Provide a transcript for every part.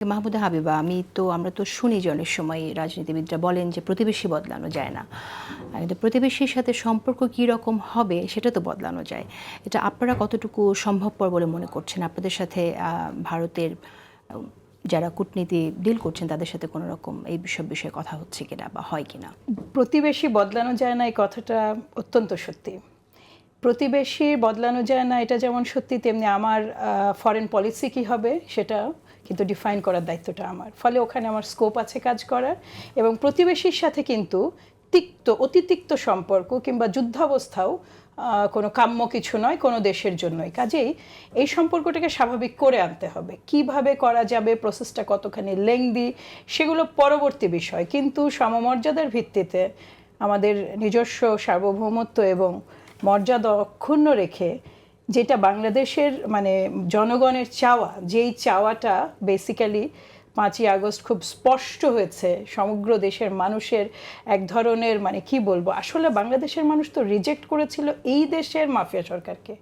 মাহমুদা হাবিবা, আমরা তো শুনি যে অনেক সময় রাজনীতিবিদরা বলেন যে প্রতিবেশী বদলানো যায় না, কিন্তু প্রতিবেশীর সাথে সম্পর্ক কী রকম হবে সেটা তো বদলানো যায়। এটা আপনারা কতটুকু সম্ভবপর বলে মনে করছেন? আপনাদের সাথে ভারতের যারা কূটনীতি ডিল করছেন তাদের সাথে কোনো রকম এই বিষয়ে কথা হচ্ছে কিনা বা হয় কিনা? প্রতিবেশী বদলানো যায় না এই কথাটা অত্যন্ত সত্যি। প্রতিবেশী বদলানো যায় না এটা যেমন সত্যি, তেমনি আমার ফরেন পলিসি কী হবে সেটা কিন্তু ডিফাইন করার দায়িত্বটা আমার। ফলে ওখানে আমার স্কোপ আছে কাজ করার, এবং প্রতিবেশীর সাথে কিন্তু অতিতিক্ত সম্পর্ক কিংবা যুদ্ধাবস্থাও কোনো কাম্য কিছু নয় কোনো দেশের জন্যই। কাজেই এই সম্পর্কটাকে স্বাভাবিক করে আনতে হবে। কিভাবে করা যাবে, প্রসেসটা কতখানি লেংদি, সেগুলো পরবর্তী বিষয়, কিন্তু সমমর্যাদার ভিত্তিতে আমাদের নিজস্ব সার্বভৌমত্ব এবং মর্যাদা অক্ষুণ্ণ রেখে যেটা বাংলাদেশের জনগণের চাওয়া, যেই চাওয়াটা বেসিক্যালি 5ই আগস্ট খুব স্পষ্ট হয়েছে সমগ্র দেশের মানুষের এক ধরনের কি বলবো, আসলে বাংলাদেশের মানুষ তো রিজেক্ট করেছিল এই দেশের মাফিয়া সরকারকে।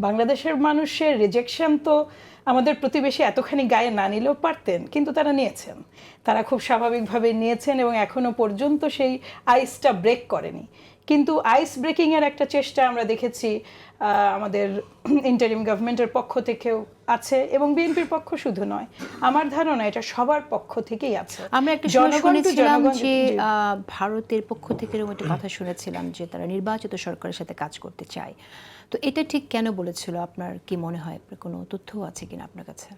বাংলাদেশের মানুষের রিজেকশন তো আমাদের প্রতিবেশী এতখানি গায়ে না নিলেও পারতেন, কিন্তু তারা নিয়েছেন, তারা খুব স্বাভাবিকভাবে নিয়েছেন এবং এখনো পর্যন্ত সেই আইসটা ব্রেক করেনি। কিন্তু আইস ব্রেকিংয়ের একটা চেষ্টা আমরা দেখেছি আমাদের ইন্টারিম গভর্নমেন্টের পক্ষ থেকেও আছে, এবং বিএনপির পক্ষ শুধু নয়, আমার ধারণা এটা সবার পক্ষ থেকেই আছে। আমরা একটা শুনেছিলাম যে ভারতের পক্ষ থেকে একটা কথা শুনেছিলাম যে তারা নির্বাচিত সরকারের সাথে কাজ করতে চায়। তো এটা ঠিক কেন বলেছিল, আপনার কি মনে হয়? কোনো তথ্য আছে কিনা আপনার কাছে?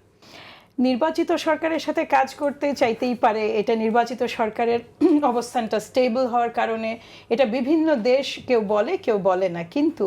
নির্বাচিত সরকারের সাথে কাজ করতে চাইতেই পারে, এটা নির্বাচিত সরকারের অবস্থানটা স্টেবল হওয়ার কারণে এটা বিভিন্ন দেশ কেউ বলে কেউ বলে না, কিন্তু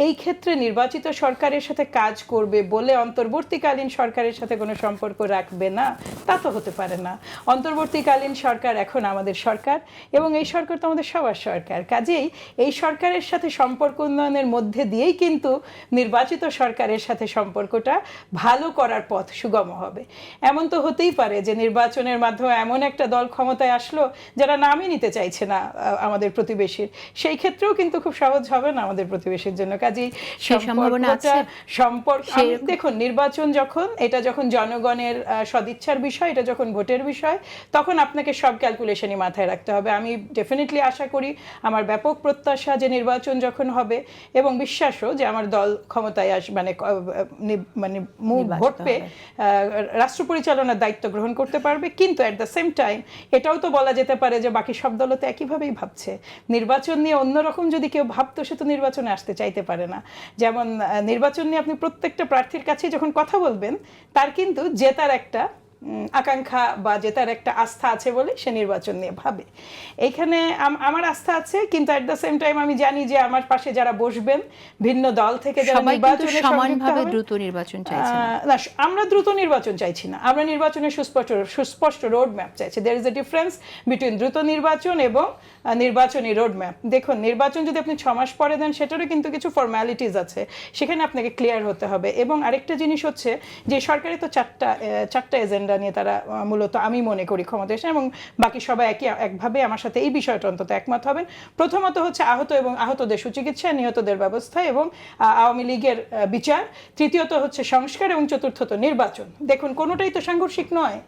এই ক্ষেত্রে নির্বাচিত সরকারের সাথে কাজ করবে বলে অন্তর্বর্তীকালীন সরকারের সাথে কোনো সম্পর্ক রাখবে না, তা তো হতে পারে না। অন্তর্বর্তীকালীন সরকার এখন আমাদের সরকার, এবং এই সরকার তো আমাদের সবার সরকার। কাজেই এই সরকারের সাথে সম্পর্ক উন্নয়নের মধ্যে দিয়েই কিন্তু নির্বাচিত সরকারের সাথে সম্পর্কটা ভালো করার পথ সুগম হবে। এমন তো হতেই পারে যে নির্বাচনের মাধ্যমে এমন একটা দল ক্ষমতায় আসলো যারা নামই নিতে চাইছে না আমাদের প্রতিবেশীর, সেই ক্ষেত্রেও কিন্তু খুব সহজ হবে না আমাদের প্রতিবেশীর জন্য। কাজেই দেখুন, নির্বাচন যখন জনগণের সদিচ্ছার বিষয়, এটা যখন ভোটের বিষয়, তখন আপনাকে সব ক্যালকুলেশনই মাথায় রাখতে হবে। আমি ডেফিনেটলি আশা করি, আমার ব্যাপক প্রত্যাশা যে নির্বাচন যখন হবে, এবং বিশ্বাসও যে আমার দল ক্ষমতায় ভোট পেয়ে রাষ্ট্র পরিচালনার দায়িত্ব গ্রহণ করতে পারবে। কিন্তু অ্যাট দ্য সেম টাইম এটাও তো বলা যেতে পারে যে বাকি সব দলও তো একইভাবেই ভাবছে। নির্বাচন নিয়ে অন্যরকম যদি কেউ ভাবতো, সে তো নির্বাচনে আসতে চাইতে পারে না। যেমন নির্বাচন নিয়ে আপনি প্রত্যেকটা প্রার্থীর কাছে যখন কথা বলবেন, তার কিন্তু জেতার একটা আকাঙ্ক্ষা বা জেতার একটা আস্থা আছে বলে সে নির্বাচন নিয়ে ভাবে। এইখানে আমার আস্থা আছে, কিন্তু অ্যাট দ্য সেম টাইম আমি জানি যে আমার পাশে যারা বসবেন ভিন্ন দল থেকে, যারা নির্বাচনে সমানভাবে দ্রুত নির্বাচন চাইছেন না, আমরা দ্রুত নির্বাচন চাইছি না, আমরা নির্বাচনের সুস্পষ্ট রোড ম্যাপ চাইছি। There is a difference between দ্রুত নির্বাচন এবং নির্বাচনী রোড ম্যাপ। দেখুন, নির্বাচন যদি আপনি 6 মাস পরে দেন, সেটারও কিন্তু কিছু ফর্মালিটিস আছে, সেখানে আপনাকে ক্লিয়ার হতে হবে। এবং আরেকটা জিনিস হচ্ছে যে সরকারে তো চারটা এজেন্ডা নিয়ে তারা মূলত, আমি মনে করি, ক্ষমতা এসে, এবং বাকি সবাই একভাবে আমার সাথে এই বিষয়টা অন্তত একমত হবেন। প্রথমত হচ্ছে আহতদের সুচিকিৎসা, নিহতদের ব্যবস্থা এবং আওয়ামী লীগের বিচার। তৃতীয়ত হচ্ছে সংস্কার, এবং চতুর্থত নির্বাচন। দেখুন, কোনোটাই তো সাংঘর্ষিক নয়।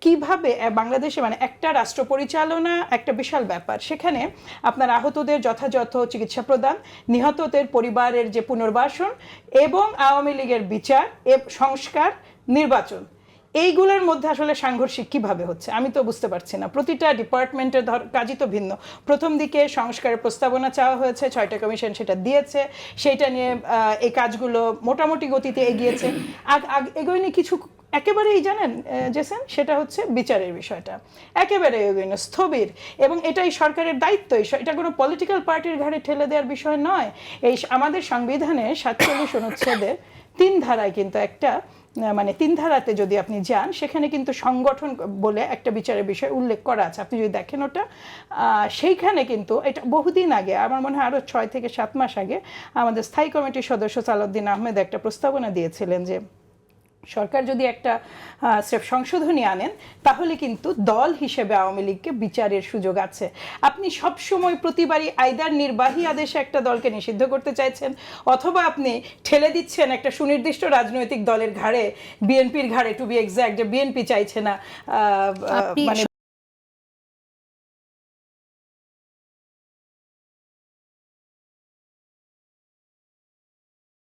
কিভাবে বাংলাদেশে একটা রাষ্ট্র পরিচালনা একটা বিশাল ব্যাপার, সেখানে আপনার আহতদের যথাযথ চিকিৎসা প্রদান, নিহতদের পরিবারের যে পুনর্বাসন, এবং আওয়ামী লীগের বিচার, সংস্কার, নির্বাচন, এইগুলোর মধ্যে আসলে সাংঘর্ষিক কিভাবে হচ্ছে আমি তো বুঝতে পারছি না। প্রতিটা ডিপার্টমেন্টের কাজই তো ভিন্ন। প্রথম দিকে সংস্কারের প্রস্তাবনা চাওয়া হয়েছে, 6টা কমিশন সেটা দিয়েছে, সেইটা নিয়ে এই কাজগুলো মোটামুটি গতিতে এগিয়েছে। এগোয়নি কিছু, একেবারেই জানেন জেসেন, সেটা হচ্ছে বিচারের বিষয়টা একেবারে এগোয়নি, স্থবির। এবং এটাই সরকারের দায়িত্ব, এটা কোনো পলিটিক্যাল পার্টির ঘাড়ে ঠেলে দেওয়ার বিষয় নয়। এই আমাদের সংবিধানে 47 অনুচ্ছেদের 3 ধারায় কিন্তু একটা 3 ধারাতে যদি আপনি যান, সেখানে কিন্তু সংগঠন বলে একটা বিচারের বিষয় উল্লেখ করা আছে। আপনি যদি দেখেন ওটা, সেইখানে কিন্তু এটা বহুদিন আগে, আমার মনে হয় আরও 6 থেকে 7 মাস আগে, আমাদের স্থায়ী কমিটির সদস্য সালাউদ্দিন আহমেদ একটা প্রস্তাবনা দিয়েছিলেন যে সরকার যদি একটা স্রেফ সংশোধনী আনেন তাহলে কিন্তু দল হিসেবে আওয়ামী লীগকে বিচারের সুযোগ আছে। আপনি সব সময় প্রতিবারই আইদার নির্বাহী আদেশে একটা দলকে নিষিদ্ধ করতে চাইছেন, অথবা আপনি ঠেলে দিচ্ছেন একটা সুনির্দিষ্ট রাজনৈতিক দলের ঘাড়ে, বিএনপির ঘাড়ে টু বি এক্সাক্ট, যে বিএনপি চাইছে না আপনি মানে